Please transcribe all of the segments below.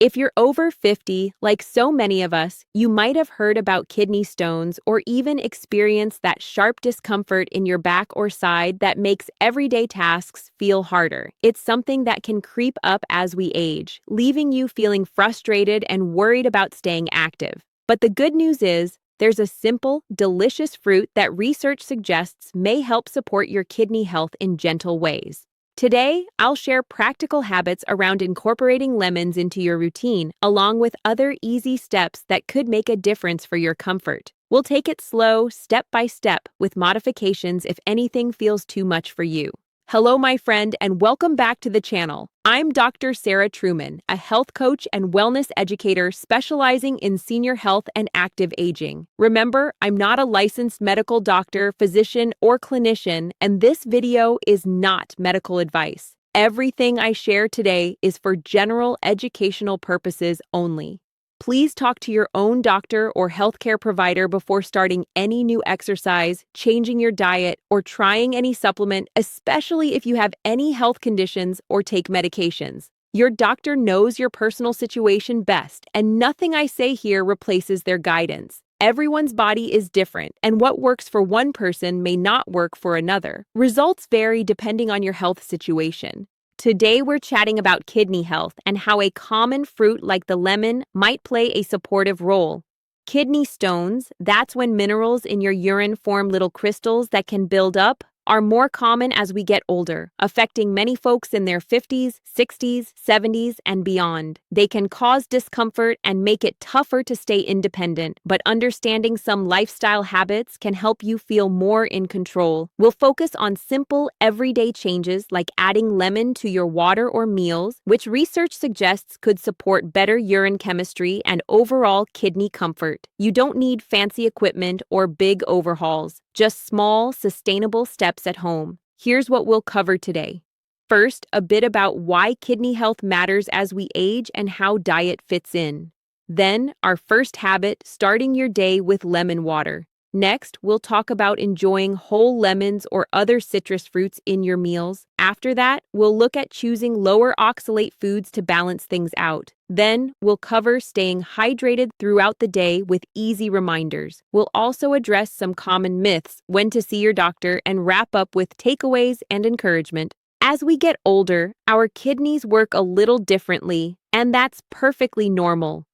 If you're over 50, like so many of us, you might have heard about kidney stones or even experienced that sharp discomfort in your back or side that makes everyday tasks feel harder. It's something that can creep up as we age, leaving you feeling frustrated and worried about staying active. But the good news is, there's a simple, delicious fruit that research suggests may help support your kidney health in gentle ways. Today, I'll share practical habits around incorporating lemons into your routine, along with other easy steps that could make a difference for your comfort. We'll take it slow, step by step, with modifications if anything feels too much for you. Hello, my friend, and welcome back to the channel. I'm Dr. Sarah Truman, a health coach and wellness educator specializing in senior health and active aging. Remember, I'm not a licensed medical doctor, physician, or clinician, and this video is not medical advice. Everything I share today is for general educational purposes only. Please talk to your own doctor or healthcare provider before starting any new exercise, changing your diet, or trying any supplement, especially if you have any health conditions or take medications. Your doctor knows your personal situation best, and nothing I say here replaces their guidance. Everyone's body is different, and what works for one person may not work for another. Results vary depending on your health situation. Today we're chatting about kidney health and how a common fruit like the lemon might play a supportive role. Kidney stones, that's when minerals in your urine form little crystals that can build up, are more common as we get older, affecting many folks in their 50s, 60s, 70s, and beyond. They can cause discomfort and make it tougher to stay independent, but understanding some lifestyle habits can help you feel more in control. We'll focus on simple, everyday changes like adding lemon to your water or meals, which research suggests could support better urine chemistry and overall kidney comfort. You don't need fancy equipment or big overhauls. Just small, sustainable steps at home. Here's what we'll cover today. First, a bit about why kidney health matters as we age and how diet fits in. Then, our first habit, starting your day with lemon water. Next, we'll talk about enjoying whole lemons or other citrus fruits in your meals. After that, we'll look at choosing lower oxalate foods to balance things out. Then, we'll cover staying hydrated throughout the day with easy reminders. We'll also address some common myths, when to see your doctor, and wrap up with takeaways and encouragement. As we get older, our kidneys work a little differently, and that's perfectly normal.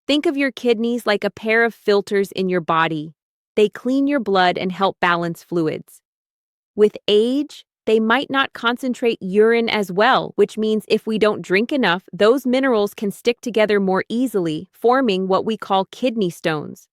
Think of your kidneys like a pair of filters in your body. They clean your blood and help balance fluids. With age, they might not concentrate urine as well, which means if we don't drink enough, those minerals can stick together more easily, forming what we call kidney stones.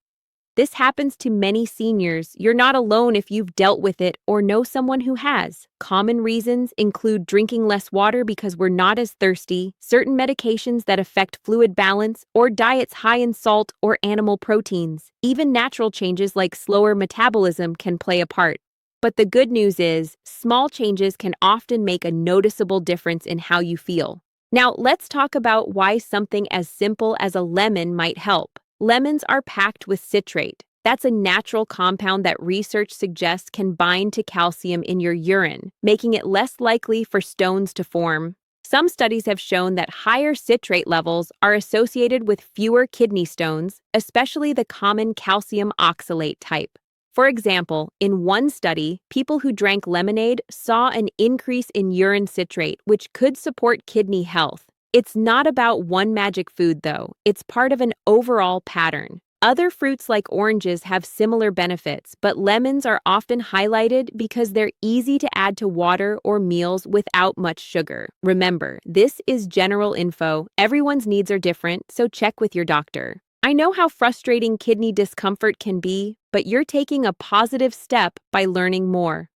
This happens to many seniors. You're not alone if you've dealt with it or know someone who has. Common reasons include drinking less water because we're not as thirsty, certain medications that affect fluid balance, or diets high in salt or animal proteins. Even natural changes like slower metabolism can play a part. But the good news is, small changes can often make a noticeable difference in how you feel. Now, let's talk about why something as simple as a lemon might help. Lemons are packed with citrate. That's a natural compound that research suggests can bind to calcium in your urine, making it less likely for stones to form. Some studies have shown that higher citrate levels are associated with fewer kidney stones, especially the common calcium oxalate type. For example, in one study, people who drank lemonade saw an increase in urine citrate, which could support kidney health. It's not about one magic food, though. It's part of an overall pattern. Other fruits like oranges have similar benefits, but lemons are often highlighted because they're easy to add to water or meals without much sugar. Remember, this is general info. Everyone's needs are different, so check with your doctor. I know how frustrating kidney discomfort can be, but you're taking a positive step by learning more.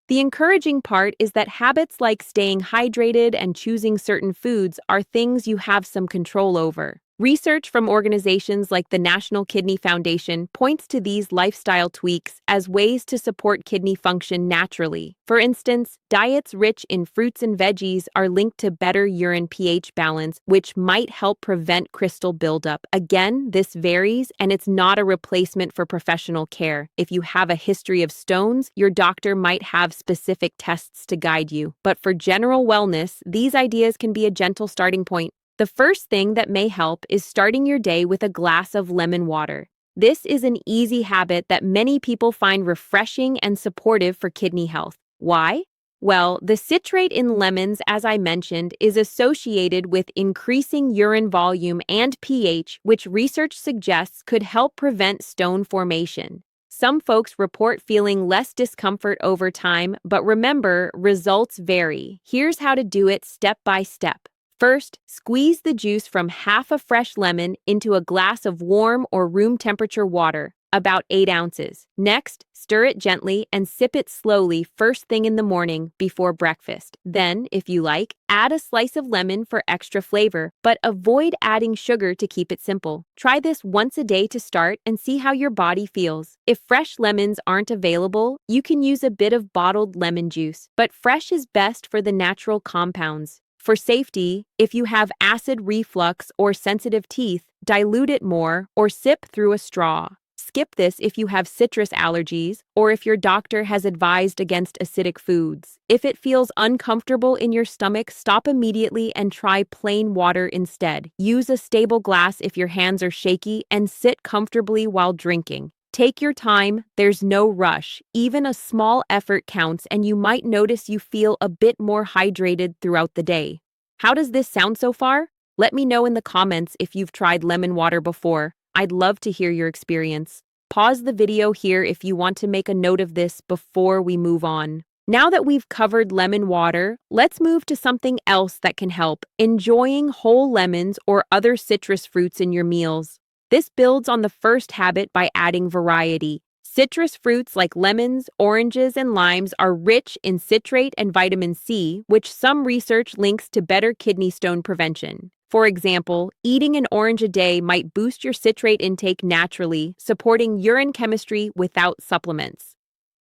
The encouraging part is that habits like staying hydrated and choosing certain foods are things you have some control over. Research from organizations like the National Kidney Foundation points to these lifestyle tweaks as ways to support kidney function naturally. For instance, diets rich in fruits and veggies are linked to better urine pH balance, which might help prevent crystal buildup. Again, this varies, and it's not a replacement for professional care. If you have a history of stones, your doctor might have specific tests to guide you. But for general wellness, these ideas can be a gentle starting point. The first thing that may help is starting your day with a glass of lemon water. This is an easy habit that many people find refreshing and supportive for kidney health. Why? Well, the citrate in lemons, as I mentioned, is associated with increasing urine volume and pH, which research suggests could help prevent stone formation. Some folks report feeling less discomfort over time, but remember, results vary. Here's how to do it step by step. First, squeeze the juice from half a fresh lemon into a glass of warm or room temperature water, about 8 ounces. Next, stir it gently and sip it slowly first thing in the morning before breakfast. Then, if you like, add a slice of lemon for extra flavor, but avoid adding sugar to keep it simple. Try this once a day to start and see how your body feels. If fresh lemons aren't available, you can use a bit of bottled lemon juice, but fresh is best for the natural compounds. For safety, if you have acid reflux or sensitive teeth, dilute it more or sip through a straw. Skip this if you have citrus allergies or if your doctor has advised against acidic foods. If it feels uncomfortable in your stomach, stop immediately and try plain water instead. Use a stable glass if your hands are shaky and sit comfortably while drinking. Take your time, there's no rush. Even a small effort counts and you might notice you feel a bit more hydrated throughout the day. How does this sound so far? Let me know in the comments if you've tried lemon water before. I'd love to hear your experience. Pause the video here if you want to make a note of this before we move on. Now that we've covered lemon water, let's move to something else that can help: enjoying whole lemons or other citrus fruits in your meals. This builds on the first habit by adding variety. Citrus fruits like lemons, oranges, and limes are rich in citrate and vitamin C, which some research links to better kidney stone prevention. For example, eating an orange a day might boost your citrate intake naturally, supporting urine chemistry without supplements.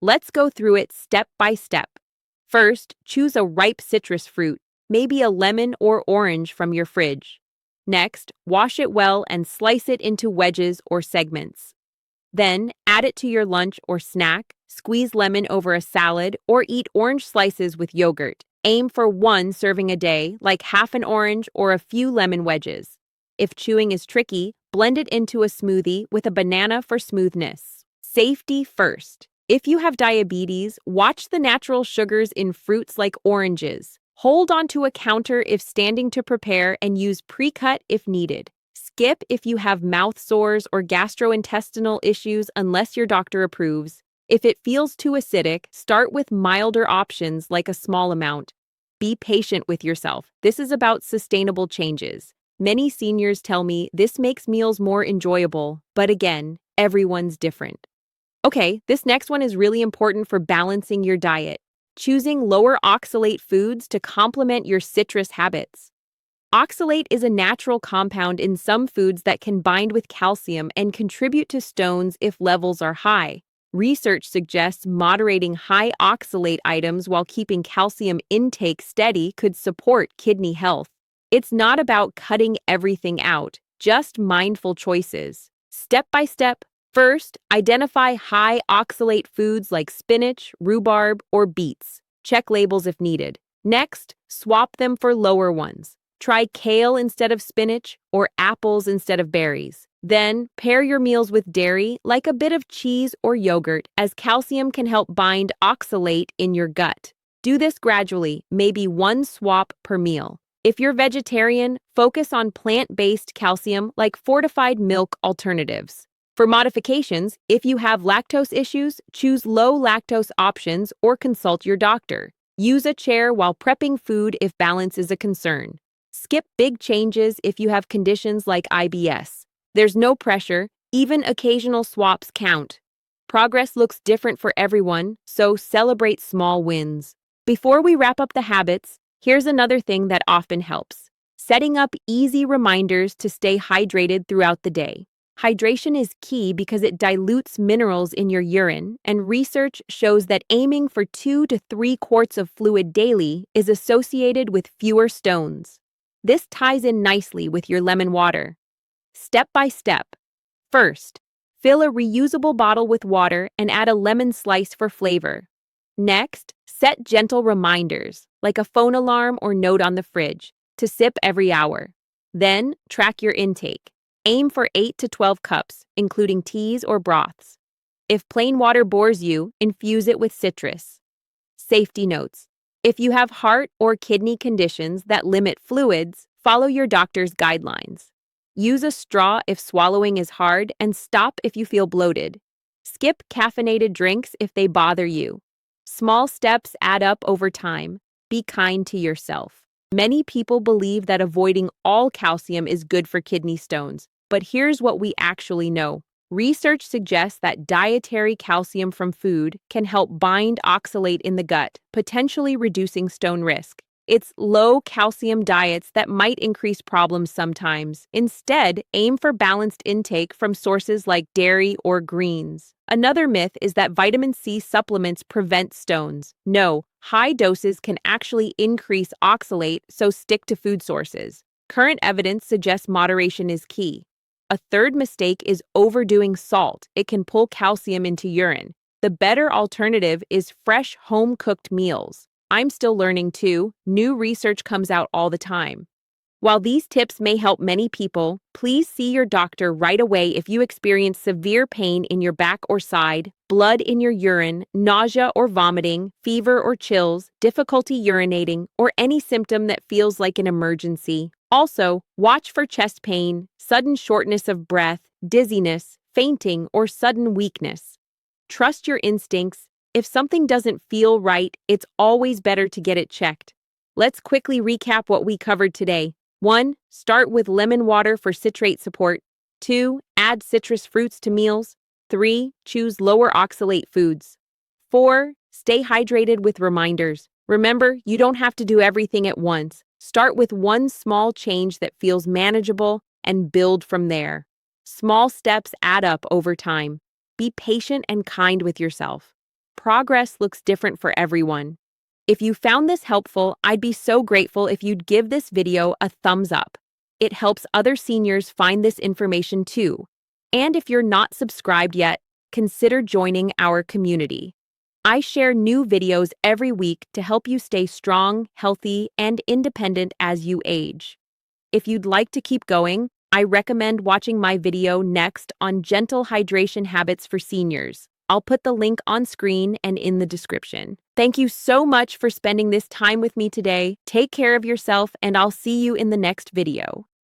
Let's go through it step by step. First, choose a ripe citrus fruit, maybe a lemon or orange from your fridge. Next, wash it well and slice it into wedges or segments. Then, add it to your lunch or snack, squeeze lemon over a salad, or eat orange slices with yogurt. Aim for 1 serving a day, like half an orange or a few lemon wedges. If chewing is tricky, blend it into a smoothie with a banana for smoothness. Safety first. If you have diabetes, watch the natural sugars in fruits like oranges. Hold onto a counter if standing to prepare and use pre-cut if needed. Skip if you have mouth sores or gastrointestinal issues unless your doctor approves. If it feels too acidic, start with milder options like a small amount. Be patient with yourself. This is about sustainable changes. Many seniors tell me this makes meals more enjoyable, but again, everyone's different. Okay, this next one is really important for balancing your diet. Choosing lower oxalate foods to complement your citrus habits. Oxalate is a natural compound in some foods that can bind with calcium and contribute to stones if levels are high. Research suggests moderating high oxalate items while keeping calcium intake steady could support kidney health. It's not about cutting everything out, just mindful choices. Step by step. First, identify high oxalate foods like spinach, rhubarb, or beets. Check labels if needed. Next, swap them for lower ones. Try kale instead of spinach or apples instead of berries. Then, pair your meals with dairy, like a bit of cheese or yogurt, as calcium can help bind oxalate in your gut. Do this gradually, maybe 1 swap per meal. If you're vegetarian, focus on plant-based calcium like fortified milk alternatives. For modifications, if you have lactose issues, choose low-lactose options or consult your doctor. Use a chair while prepping food if balance is a concern. Skip big changes if you have conditions like IBS. There's no pressure, even occasional swaps count. Progress looks different for everyone, so celebrate small wins. Before we wrap up the habits, here's another thing that often helps: setting up easy reminders to stay hydrated throughout the day. Hydration is key because it dilutes minerals in your urine, and research shows that aiming for 2 to 3 quarts of fluid daily is associated with fewer stones. This ties in nicely with your lemon water. Step by step. First, fill a reusable bottle with water and add a lemon slice for flavor. Next, set gentle reminders, like a phone alarm or note on the fridge, to sip every hour. Then, track your intake. Aim for 8 to 12 cups, including teas or broths. If plain water bores you, infuse it with citrus. Safety notes. If you have heart or kidney conditions that limit fluids, follow your doctor's guidelines. Use a straw if swallowing is hard and stop if you feel bloated. Skip caffeinated drinks if they bother you. Small steps add up over time. Be kind to yourself. Many people believe that avoiding all calcium is good for kidney stones, but here's what we actually know. Research suggests that dietary calcium from food can help bind oxalate in the gut, potentially reducing stone risk. It's low-calcium diets that might increase problems sometimes. Instead, aim for balanced intake from sources like dairy or greens. Another myth is that vitamin C supplements prevent stones. No, high doses can actually increase oxalate, so stick to food sources. Current evidence suggests moderation is key. A third mistake is overdoing salt. It can pull calcium into urine. The better alternative is fresh, home-cooked meals. I'm still learning too. New research comes out all the time. While these tips may help many people, please see your doctor right away if you experience severe pain in your back or side, blood in your urine, nausea or vomiting, fever or chills, difficulty urinating, or any symptom that feels like an emergency. Also, watch for chest pain, sudden shortness of breath, dizziness, fainting, or sudden weakness. Trust your instincts. If something doesn't feel right, it's always better to get it checked. Let's quickly recap what we covered today. 1. Start with lemon water for citrate support. 2. Add citrus fruits to meals. 3. Choose lower oxalate foods. 4. Stay hydrated with reminders. Remember, you don't have to do everything at once. Start with one small change that feels manageable and build from there. Small steps add up over time. Be patient and kind with yourself. Progress looks different for everyone. If you found this helpful, I'd be so grateful if you'd give this video a thumbs up. It helps other seniors find this information too. And if you're not subscribed yet, consider joining our community. I share new videos every week to help you stay strong, healthy, and independent as you age. If you'd like to keep going, I recommend watching my video next on gentle hydration habits for seniors. I'll put the link on screen and in the description. Thank you so much for spending this time with me today. Take care of yourself, and I'll see you in the next video.